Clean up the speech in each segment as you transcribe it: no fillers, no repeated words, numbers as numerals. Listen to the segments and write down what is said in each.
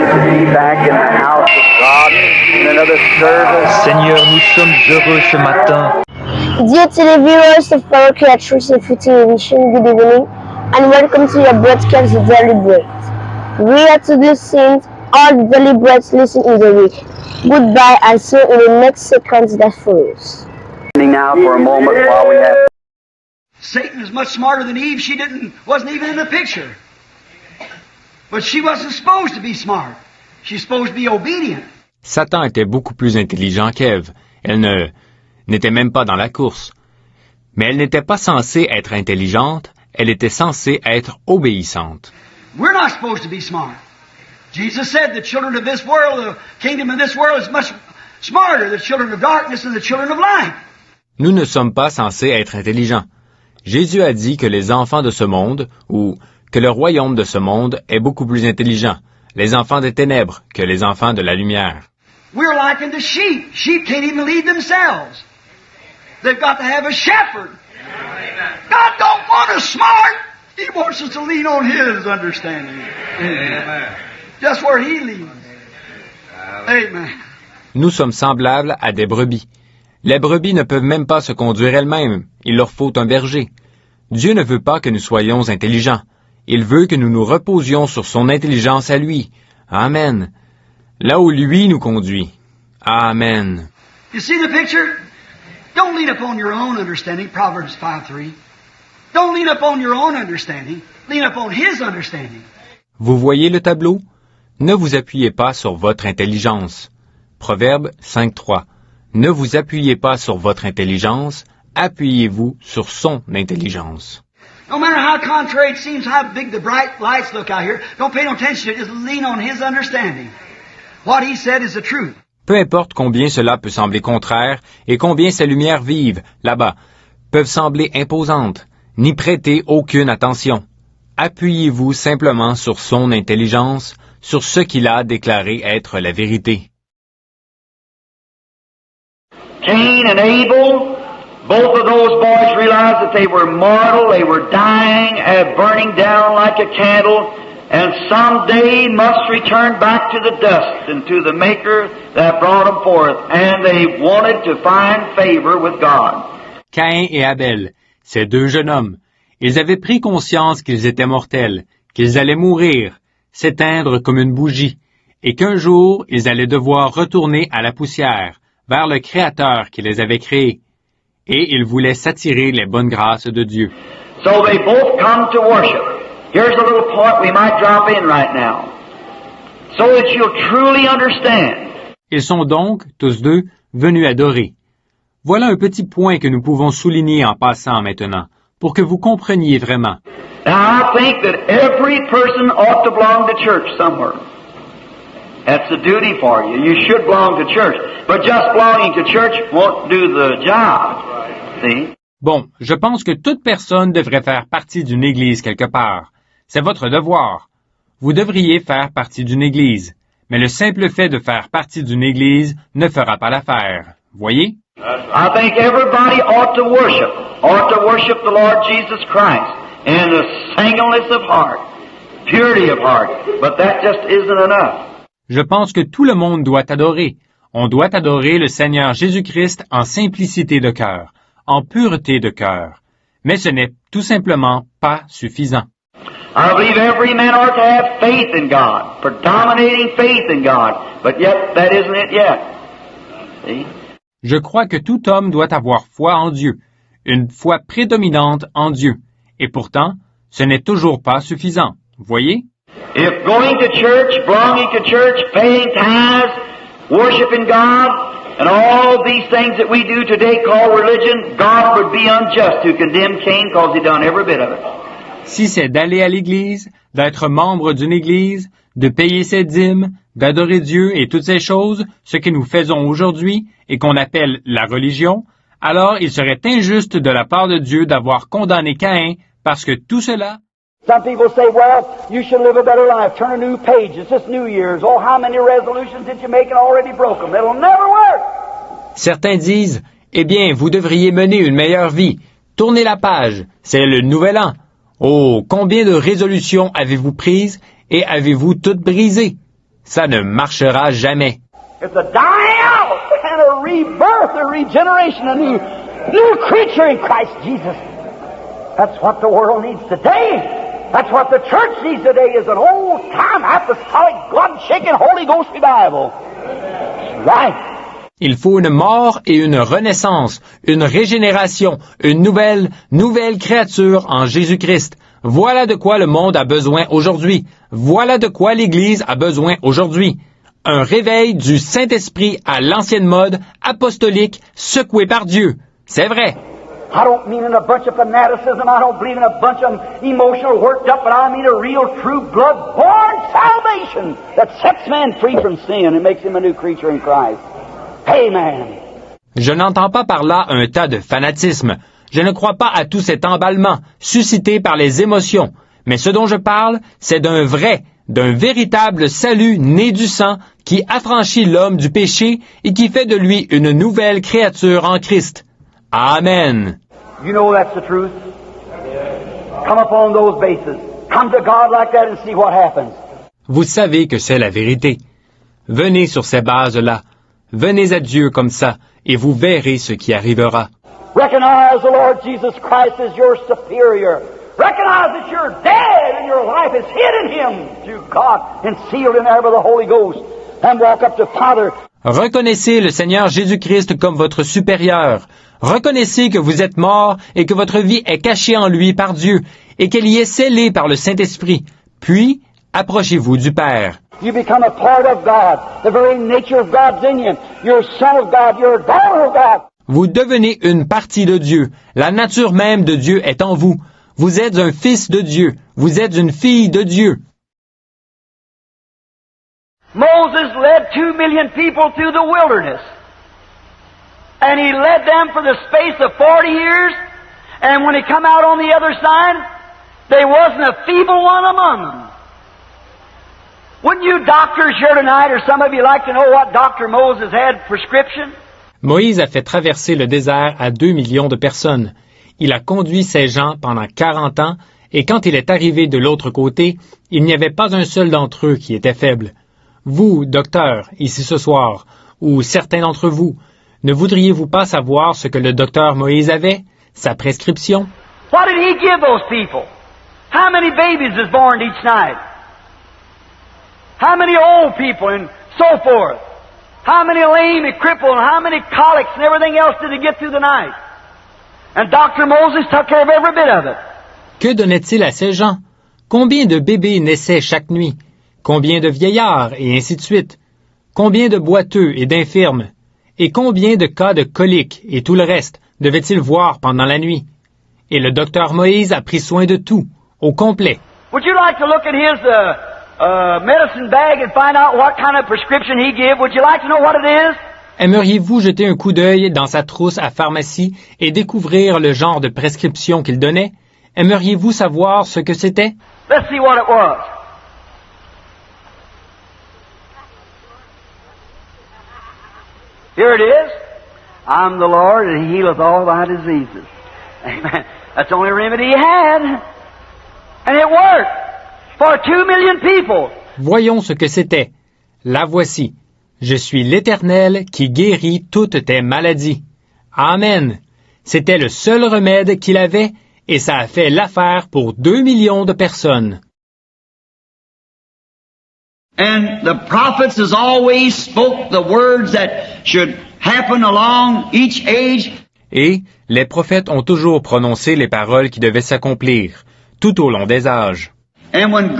back in the house of God in another service. Seigneur, nous sommes heureux ce matin. Dear televiewers of Power Creatures and Footy Television, good evening and welcome to your broadcast of Daily Bread. We are to listen all the Daily Breads listen in the week. Goodbye and see you in the next seconds that follows. Now for a moment while we have Satan is much smarter than Eve. She wasn't even in the picture. But she wasn't supposed to be smart. She's supposed to be obedient. Satan était beaucoup plus intelligent qu'Ève. Elle n'était même pas dans la course. Mais elle n'était pas censée être intelligente, elle était censée être obéissante. We're not supposed to be smart. Jesus said the children of this world, the kingdom of this world is much smarter, the children of darkness and the children of light. Nous ne sommes pas censés être intelligents. Jésus a dit que les enfants de ce monde, ou que le royaume de ce monde est beaucoup plus intelligent, les enfants des ténèbres que les enfants de la lumière. We're likened to sheep. Sheep can't even lead themselves. They've got to have a shepherd. God don't want us smart. He wants us to lean on His understanding. Amen. Just where He leads. Amen. Nous sommes semblables à des brebis. Les brebis ne peuvent même pas se conduire elles-mêmes. Il leur faut un berger. Dieu ne veut pas que nous soyons intelligents. Il veut que nous nous reposions sur son intelligence à lui. Amen. Là où lui nous conduit. Amen. You see the picture? Don't lean upon your own understanding, Proverbs 5:3. Don't lean upon your own understanding. Lean upon His understanding. Vous voyez le tableau? Ne vous appuyez pas sur votre intelligence. Proverbe 5.3. Ne vous appuyez pas sur votre intelligence, appuyez-vous sur son intelligence. No matter how contrary it seems, how big the bright lights look out here, don't pay no attention to it. Just lean on His understanding. What He said is the truth. Peu importe combien cela peut sembler contraire et combien ces lumières vives, là-bas, peuvent sembler imposantes, n'y prêtez aucune attention. Appuyez-vous simplement sur son intelligence, sur ce qu'il a déclaré être la vérité. Cain and Abel, both of those boys realized that they were mortal, they were dying, burning down like a candle, and someday must return back to the dust and to the Maker that brought them forth, and they wanted to find favor with God. Caïn et Abel, ces deux jeunes hommes, ils avaient pris conscience qu'ils étaient mortels, qu'ils allaient mourir, s'éteindre comme une bougie, et qu'un jour ils allaient devoir retourner à la poussière, vers le Créateur qui les avait créés, et ils voulaient s'attirer les bonnes grâces de Dieu. So they both come to worship. Here's a little point we might drop in right now, so that you'll truly understand. Ils sont donc, tous deux, venus adorer. Voilà un petit point que nous pouvons souligner en passant maintenant, pour que vous compreniez vraiment. Now I think that every person ought to belong to church somewhere. That's a duty for you. You should belong to church. But just belonging to church won't do the job. See? Bon, je pense que toute personne devrait faire partie d'une église quelque part. C'est votre devoir. Vous devriez faire partie d'une église. Mais le simple fait de faire partie d'une église ne fera pas l'affaire. Voyez? I think everybody ought to worship the Lord Jesus Christ in a singleness of heart, purity of heart. But that just isn't enough. Je pense que tout le monde doit adorer. On doit adorer le Seigneur Jésus-Christ en simplicité de cœur, en pureté de cœur. Mais ce n'est tout simplement pas suffisant. I believe every man ought to have faith in God, predominating faith in God, but yet that isn't it yet. See? Je crois que tout homme doit avoir foi en Dieu, une foi prédominante en Dieu. Et pourtant, ce n'est toujours pas suffisant. Voyez? If going to church, belonging to church, paying tithes, worshiping God, and all these things that we do today call religion, God would be unjust to condemn Cain because he done every bit of it. Si c'est d'aller à l'église, d'être membre d'une église, de payer ses dîmes, d'adorer Dieu et toutes ces choses, ce que nous faisons aujourd'hui et qu'on appelle la religion, alors il serait injuste de la part de Dieu d'avoir condamné Caïn parce que tout cela... Some people say, well, you should live a better life. Turn a new page. It's just New Year's. Oh, how many resolutions did you make and already broke them? It'll never work. Certains disent, eh bien, vous devriez mener une meilleure vie. Tournez la page. C'est le nouvel an. Oh, combien de résolutions avez-vous prises et avez-vous toutes brisées? Ça ne marchera jamais. It's a dying out and a rebirth, a regeneration, a new creature in Christ Jesus. That's what the world needs today. That's what the church needs today is an old-time apostolic, blood-shaking Holy Ghost revival. That's right. Il faut une mort et une renaissance, une régénération, une nouvelle créature en Jésus-Christ. Voilà de quoi le monde a besoin aujourd'hui. Voilà de quoi l'Église a besoin aujourd'hui. Un réveil du Saint-Esprit à l'ancienne mode, apostolique, secoué par Dieu. C'est vrai. I don't mean in a bunch of fanaticism. I don't believe in a bunch of emotional worked up, but I mean a real, true, blood-born salvation that sets man free from sin and makes him a new creature in Christ. Amen. Je n'entends pas par là un tas de fanatisme. Je ne crois pas à tout cet emballement suscité par les émotions. Mais ce dont je parle, c'est d'un véritable salut né du sang qui affranchit l'homme du péché et qui fait de lui une nouvelle créature en Christ. Amen. You know that's the truth. Come upon those bases. Come to God like that and see what happens. Vous savez que c'est la vérité. Venez sur ces bases-là. Venez à Dieu comme ça, et vous verrez ce qui arrivera. Recognize the Lord Jesus Christ as your superior. Recognize that you're dead and your life is hid in Him through God and sealed in there by the Holy Ghost. And walk up to Father. Reconnaissez le Seigneur Jésus-Christ comme votre supérieur. Reconnaissez que vous êtes mort et que votre vie est cachée en lui par Dieu et qu'elle y est scellée par le Saint-Esprit. Puis, approchez-vous du Père. You become a part of God. The very nature of God's in you. You're a son of God. You're a daughter of God. Vous devenez une partie de Dieu. La nature même de Dieu est en vous. Vous êtes un fils de Dieu. Vous êtes une fille de Dieu. Moses led 2 million people through the wilderness. And he led them for the space of 40 years. And when he come out on the other side, there wasn't a feeble one among them. Wouldn't you doctors here tonight, or some of you like to know what Dr. Moses had prescription? Moïse a fait traverser le désert à 2 millions de personnes. Il a conduit ces gens pendant 40 ans, et quand il est arrivé de l'autre côté, il n'y avait pas un seul d'entre eux qui était faible. Vous, docteur, ici ce soir, ou certains d'entre vous, ne voudriez-vous pas savoir ce que le docteur Moïse avait, sa prescription? What did he give those people? How many babies is born each night? How many old people and so forth? How many lame and crippled and how many colics and everything else did he get through the night? And Dr. Moses took care of every bit of it. Que donnait-il à ces gens? Combien de bébés naissaient chaque nuit? Combien de vieillards et ainsi de suite? Combien de boiteux et d'infirmes? Et combien de cas de coliques et tout le reste devait-il voir pendant la nuit? Et le docteur Moïse a pris soin de tout, au complet. Would you like to look at his medicine bag and find out what kind of prescription he gave? Would you like to know what it is? Aimeriez-vous jeter un coup d'œil dans sa trousse à pharmacie et découvrir le genre de prescription qu'il donnait? Aimeriez-vous savoir ce que c'était? Let's see what it was. Here it is. I'm the Lord, and He healeth all thy diseases. Amen. That's the only remedy He had. And it worked for 2 million people. Voyons ce que c'était. La voici. Je suis l'Éternel qui guérit toutes tes maladies. Amen. C'était le seul remède qu'il avait, et ça a fait l'affaire pour 2 millions de personnes. And the prophets has always spoke the words that should happen along each age. Et les prophètes ont toujours prononcé les paroles qui devaient s'accomplir, tout au long des âges. And when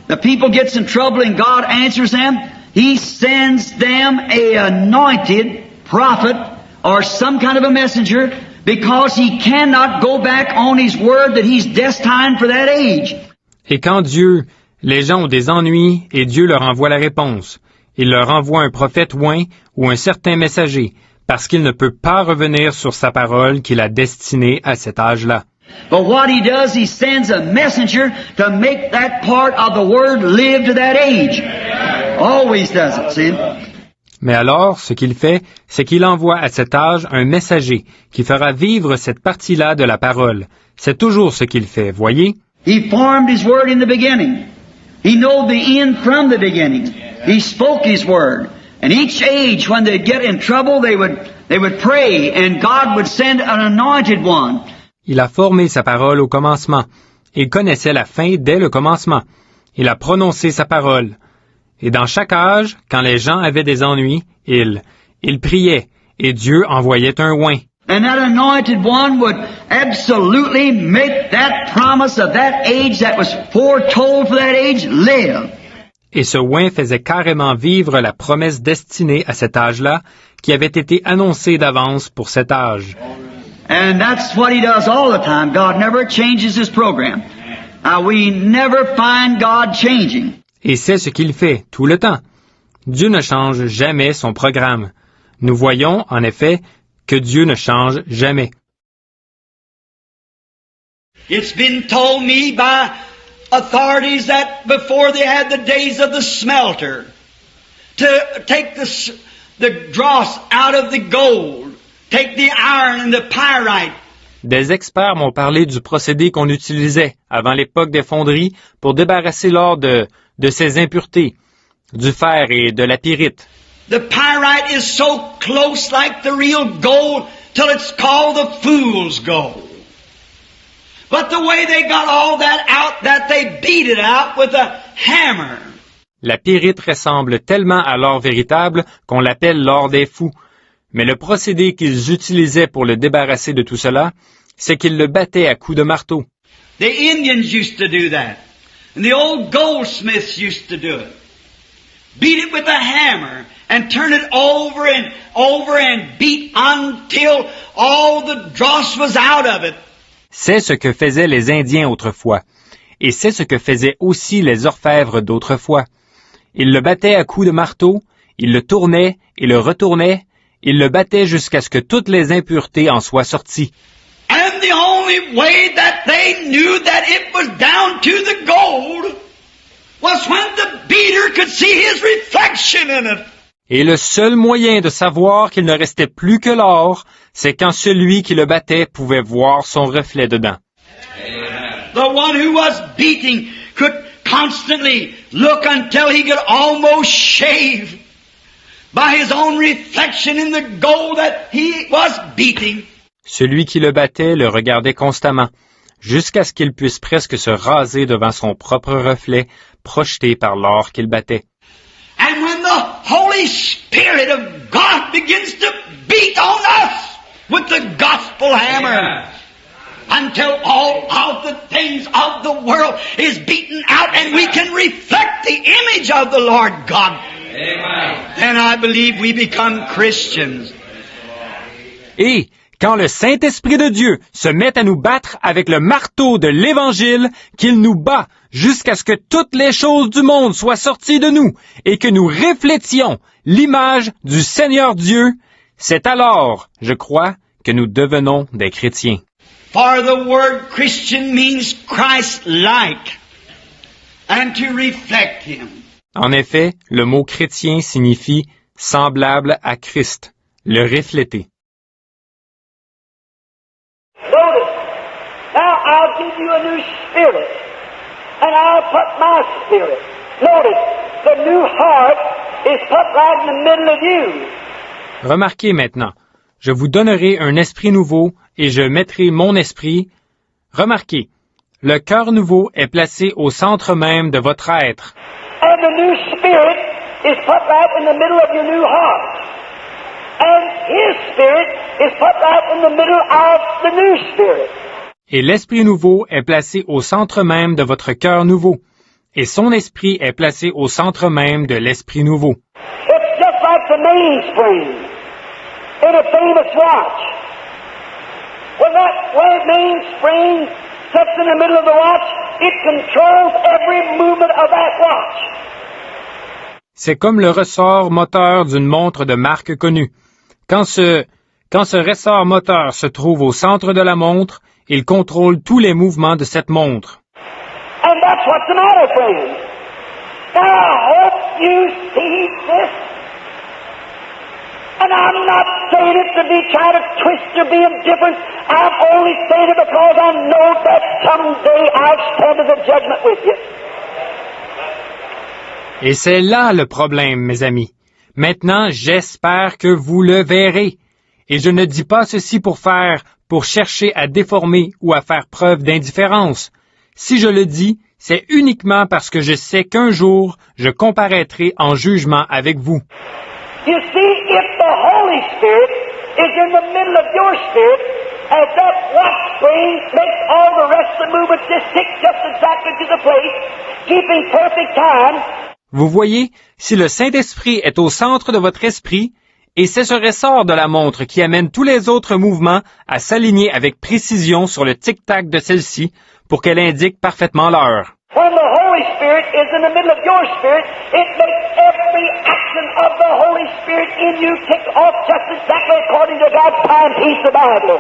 the people gets in trouble and God answers them, He sends them a anointed prophet or some kind of a messenger because He cannot go back on His word that He's destined for that age. Et quand les gens ont des ennuis et Dieu leur envoie la réponse. Il leur envoie un prophète oint ou un certain messager, parce qu'il ne peut pas revenir sur sa parole qu'il a destinée à cet âge-là. But what He does, He sends a messenger to make that part of the word live to that age. Always does it, see? Mais alors, ce qu'il fait, c'est qu'il envoie à cet âge un messager qui fera vivre cette partie-là de la parole. C'est toujours ce qu'il fait, voyez? He formed His word in the beginning. He knowed the end from the beginning. He spoke His Word. And each age, when they'd get in trouble, they would pray, and God would send an anointed one. Il a formé sa parole au commencement. Il connaissait la fin dès le commencement. Il a prononcé sa parole. Et dans chaque âge, quand les gens avaient des ennuis, il priait, et Dieu envoyait un oint. And that anointed one would absolutely make that promise of that age that was foretold for that age live. Et ce oint faisait carrément vivre la promesse destinée à cet âge-là, qui avait été annoncée d'avance pour cet âge. And that's what He does all the time. God never changes His program. We never find God changing. Et c'est ce qu'il fait tout le temps. Dieu ne change jamais son programme. Nous voyons, en effet, que Dieu ne change jamais. It's been told me by authorities that before they had the days of the smelter, to take the dross out of the gold, take the iron and the pyrite. Des experts m'ont parlé du procédé qu'on utilisait avant l'époque des fonderies pour débarrasser l'or de ses impuretés, du fer et de la pyrite. The pyrite is so close like the real gold till it's called the fool's gold. But the way they got all that out, that they beat it out with a hammer. La pyrite ressemble tellement à l'or véritable qu'on l'appelle l'or des fous. Mais le procédé qu'ils utilisaient pour le débarrasser de tout cela, c'est qu'ils le battaient à coups de marteau. The Indians used to do that. And the old goldsmiths used to do it. Beat it with a hammer and turn it over and beat until all the dross was out of it. C'est ce que faisaient les Indiens autrefois. Et c'est ce que faisaient aussi les orfèvres d'autrefois. Ils le battaient à coups de marteau, ils le tournaient et le retournaient, ils le battaient jusqu'à ce que toutes les impuretés en soient sorties. And the only way that they knew that it was down to the gold was when the beater could see his reflection in it. Et le seul moyen de savoir qu'il ne restait plus que l'or, c'est quand celui qui le battait pouvait voir son reflet dedans. The one who was beating could constantly look until he could almost shave by his own reflection in the gold that he was beating. Celui qui le battait le regardait constamment, jusqu'à ce qu'il puisse presque se raser devant son propre reflet, projeté par l'or qu'il battait. And when the Holy Spirit of God begins to beat on us with the gospel hammer, until all of the things of the world is beaten out and we can reflect the image of the Lord God, then I believe we become Christians. Et quand le Saint-Esprit de Dieu se met à nous battre avec le marteau de l'Évangile, qu'il nous bat jusqu'à ce que toutes les choses du monde soient sorties de nous et que nous reflétions l'image du Seigneur Dieu, c'est alors, je crois, que nous devenons des chrétiens. For the word Christian means Christ-like and to reflect Him. En effet, le mot chrétien signifie semblable à Christ, le refléter. Notice, now I'll give you a new spirit, and I'll put my spirit. Notice, the new heart is put right in the middle of you. Remarquez maintenant, je vous donnerai un esprit nouveau et je mettrai mon esprit. Remarquez, le cœur nouveau est placé au centre même de votre être. And the new spirit is put right in the middle of your new heart. And His spirit is put right in the middle of the new spirit. Et l'esprit nouveau est placé au centre même de votre cœur nouveau. Et son esprit est placé au centre même de l'esprit nouveau. It's just like the mainspring in a famous watch. When that mainspring sits in the middle of the watch, it controls every movement of that watch. C'est comme le ressort moteur d'une montre de marque connue. Quand ce ressort moteur se trouve au centre de la montre, il contrôle tous les mouvements de cette montre. And that's what's the matter, friends. Now, I hope you see this. And I'm not saying it to be trying to twist or be indifferent. I'm only saying it because I know that someday I'll stand to the judgment with you. Et c'est là le problème, mes amis. Maintenant, j'espère que vous le verrez. Et je ne dis pas ceci pour chercher à déformer ou à faire preuve d'indifférence. Si je le dis, c'est uniquement parce que je sais qu'un jour, je comparaîtrai en jugement avec vous. You see, if the Holy Spirit is in the middle of your spirit, as that watch spring makes all the rest of the movements just stick just exactly to the place, keeping perfect time. Vous voyez, si le Saint-Esprit est au centre de votre esprit, et c'est ce ressort de la montre qui amène tous les autres mouvements à s'aligner avec précision sur le tic-tac de celle-ci pour qu'elle indique parfaitement l'heure. When the Holy Spirit is in the middle of your spirit, it makes every action of the Holy Spirit in you tick off just exactly according to God's timepiece, the Bible.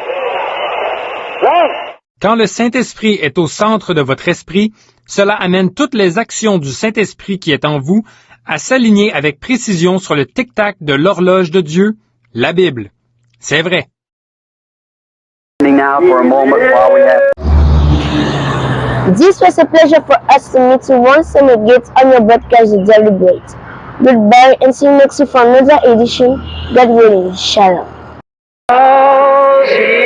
Right? Quand le Saint-Esprit est au centre de votre esprit, cela amène toutes les actions du Saint-Esprit qui est en vous à s'aligner avec précision sur le tic-tac de l'horloge de Dieu, la Bible. C'est vrai. Now for a moment while we have. This was a pleasure for us to meet you once again on your broadcast to Deliberate. Goodbye and see you next week for another edition. God willing. Shalom. Oh,